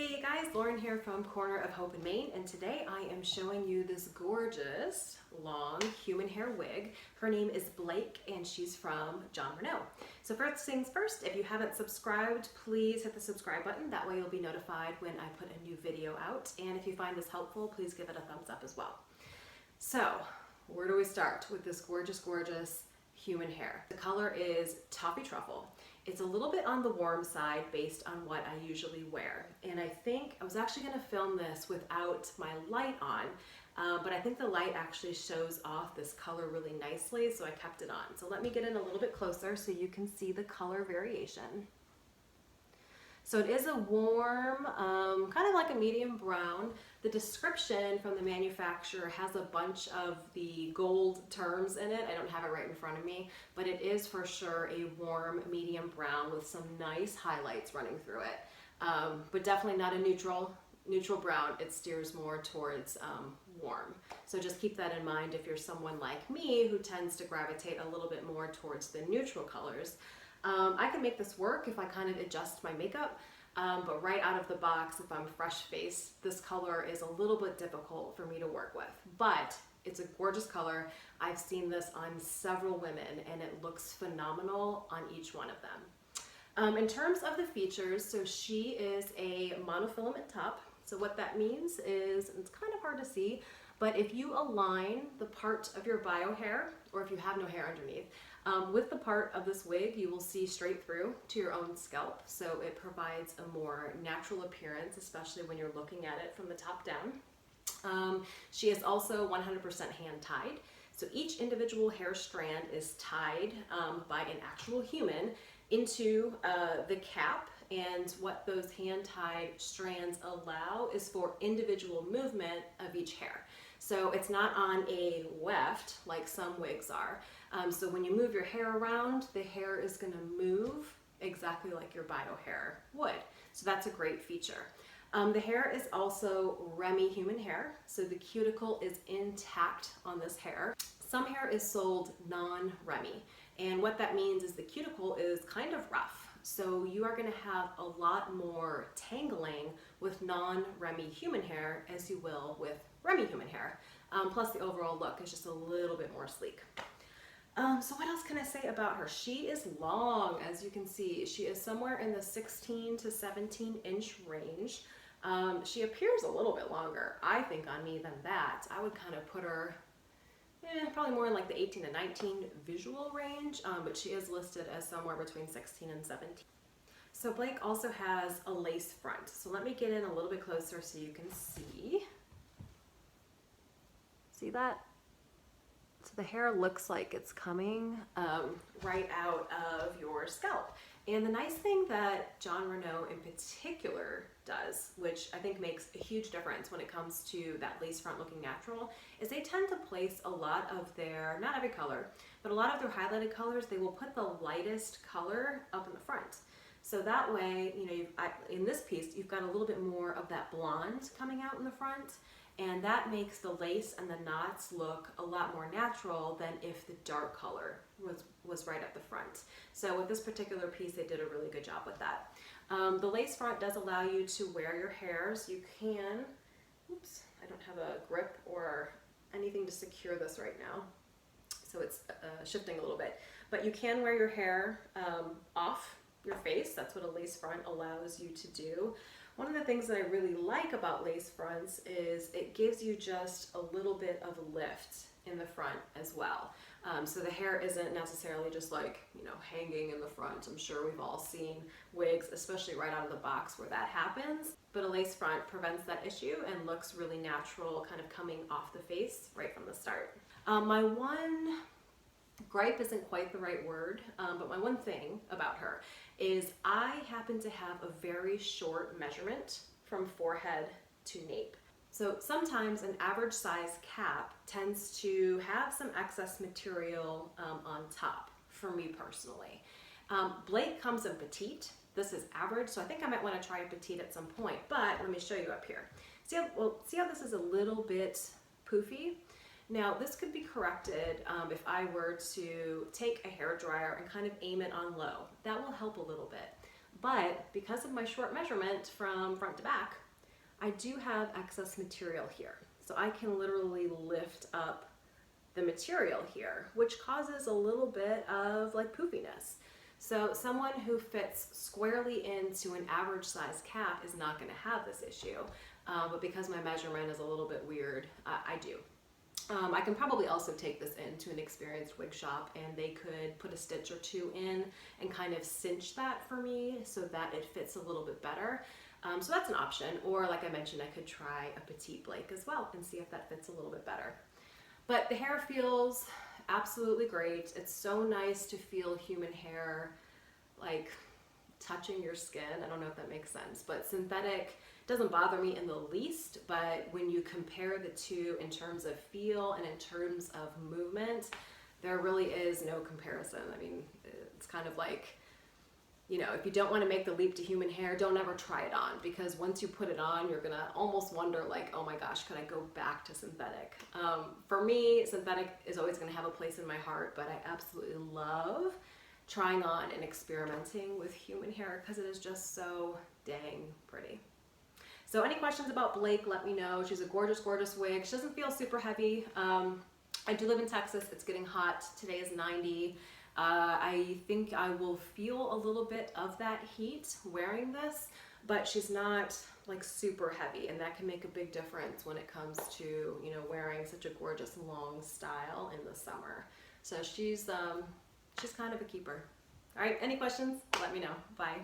Hey guys, Lauren here from Corner of Hope and Maine, and today I am showing you this gorgeous long human hair wig. Her name is Blake and she's from Jon Renau. So first things first, if you haven't subscribed, please hit the subscribe button. That way you'll be notified when I put a new video out. And if you find this helpful, please give it a thumbs up as well. So where do we start with this gorgeous, gorgeous human hair? The color is Toffee Truffle. It's a little bit on the warm side based on what I usually wear. And I think I was actually gonna film this without my light on, but I think the light actually shows off this color really nicely, so I kept it on. So let me get in a little bit closer so you can see the color variation. So it is a warm, kind of like a medium brown. The description from the manufacturer has a bunch of the gold terms in it. I don't have it right in front of me, but it is for sure a warm medium brown with some nice highlights running through it. But definitely not a neutral brown. It steers more towards warm. So just keep that in mind if you're someone like me who tends to gravitate a little bit more towards the neutral colors. I can make this work if I kind of adjust my makeup, but right out of the box, if I'm fresh-faced, this color is a little bit difficult for me to work with. But it's a gorgeous color. I've seen this on several women and it looks phenomenal on each one of them. In terms of the features, so she is a monofilament top. So what that means is, it's kind of hard to see, but if you align the part of your bio hair, or if you have no hair underneath, with the part of this wig, you will see straight through to your own scalp. So it provides a more natural appearance, especially when you're looking at it from the top down. She is also 100% hand tied. So each individual hair strand is tied by an actual human into the cap. And what those hand-tied strands allow is for individual movement of each hair. So it's not on a weft like some wigs are. So when you move your hair around, the hair is gonna move exactly like your bio hair would. So that's a great feature. The hair is also Remy human hair. So the cuticle is intact on this hair. Some hair is sold non-Remy. And what that means is the cuticle is kind of rough. So you are gonna have a lot more tangling with non-Remy human hair as you will with Remy human hair. Plus the overall look is just a little bit more sleek. So what else can I say about her? She is long, as you can see. She is somewhere in the 16 to 17 inch range. She appears a little bit longer, I think, on me than that. I would kind of put her probably more in like the 18 to 19 visual range, but she is listed as somewhere between 16 and 17. So Blake also has a lace front. So let me get in a little bit closer so you can see. See that? So the hair looks like it's coming right out of your scalp. And the nice thing that Jon Renau in particular does, which I think makes a huge difference when it comes to that lace front looking natural, is they tend to place a lot of their, not every color, but a lot of their highlighted colors, they will put the lightest color up in the front. So that way, you know, in this piece, you've got a little bit more of that blonde coming out in the front, and that makes the lace and the knots look a lot more natural than if the dark color was right at the front. So with this particular piece, they did a really good job with that. The lace front does allow you to wear your hair, so you can, oops, I don't have a grip or anything to secure this right now, so it's shifting a little bit. But you can wear your hair off your face. That's what a lace front allows you to do. One of the things that I really like about lace fronts is it gives you just a little bit of lift in the front as well. So the hair isn't necessarily just like, you know, hanging in the front. I'm sure we've all seen wigs, especially right out of the box, where that happens. But a lace front prevents that issue and looks really natural, kind of coming off the face right from the start. My one gripe isn't quite the right word, but my one thing about her is I happen to have a very short measurement from forehead to nape. So sometimes an average size cap tends to have some excess material on top, for me personally. Blake comes in petite. This is average, so I think I might want to try a petite at some point, but let me show you up here. See how this is a little bit poofy? Now this could be corrected if I were to take a hairdryer and kind of aim it on low. That will help a little bit. But because of my short measurement from front to back, I do have excess material here. So I can literally lift up the material here, which causes a little bit of like poofiness. So someone who fits squarely into an average size cap is not going to have this issue. But because my measurement is a little bit weird, I do. I can probably also take this into an experienced wig shop and they could put a stitch or two in and kind of cinch that for me so that it fits a little bit better. So that's an option. Or like I mentioned, I could try a petite Blake as well and see if that fits a little bit better. But the hair feels absolutely great. It's so nice to feel human hair like touching your skin. I don't know if that makes sense, but synthetic doesn't bother me in the least, but when you compare the two in terms of feel and in terms of movement, there really is no comparison. I mean, it's kind of like, you know, if you don't want to make the leap to human hair, don't ever try it on, because once you put it on, you're gonna almost wonder like, oh my gosh, could I go back to synthetic? For me, synthetic is always gonna have a place in my heart, but I absolutely love trying on and experimenting with human hair because it is just so dang pretty. So any questions about Blake, let me know. She's a gorgeous, gorgeous wig. She doesn't feel super heavy. I do live in Texas. It's getting hot. Today is 90. I think I will feel a little bit of that heat wearing this, but she's not like super heavy, and that can make a big difference when it comes to, you know, wearing such a gorgeous long style in the summer. So she's kind of a keeper. All right, any questions? Let me know. Bye.